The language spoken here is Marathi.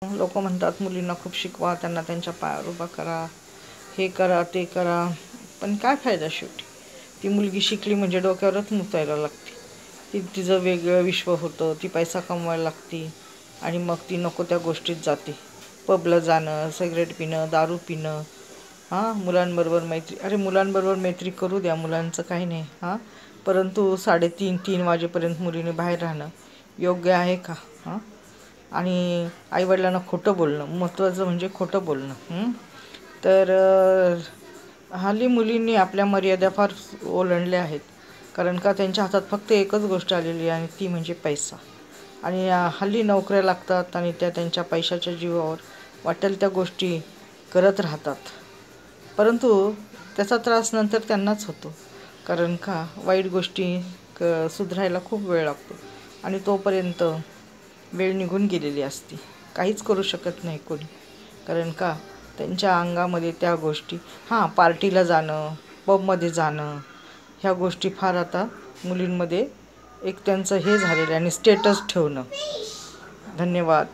लोक म्हणतात मुलींना खूप शिकवा, त्यांना त्यांच्या पायावर उभा करा, हे करा ते करा, पण काय फायदा शेवटी? ती मुलगी शिकली म्हणजे डोक्यावरच मुतायला लागते. तिचं वेगळं विश्व होतं, ती पैसा कमवायला लागते आणि मग ती नको त्या गोष्टीत जाते. पबला जाणं, सिगरेट पिणं, दारू पिणं, मुलांबरोबर मैत्री. अरे मुलांबरोबर मैत्री करू द्या, मुलांचं काही नाही परंतु 3:30 वाजेपर्यंत मुलीने बाहेर राहणं योग्य आहे का? आणि आईवडिलांना खोटं बोलणं, महत्त्वाचं म्हणजे खोटं बोलणं. तर हल्ली मुलींनी आपल्या मर्यादा फार ओलांडल्या आहेत, कारण का त्यांच्या हातात फक्त एकच गोष्ट आलेली आहे आणि ती म्हणजे पैसा. आणि हल्ली नोकऱ्या लागतात आणि त्या त्यांच्या पैशाच्या जीवावर वाटेल त्या गोष्टी करत राहतात. परंतु त्याचा त्रास नंतर त्यांनाच होतो, कारण का वाईट गोष्टी सुधारायला खूप वेळ लागतो आणि तोपर्यंत वेळ निघून गेलेली असते. काहीच करू शकत नाही कोणी, कारण का त्यांच्या अंगामध्ये त्या गोष्टी पार्टीला जाणं, पबमध्ये जाणं, ह्या गोष्टी फार आता मुलींमध्ये एक त्यांचं हे झालेलं आहे आणि स्टेटस ठेवणं. धन्यवाद.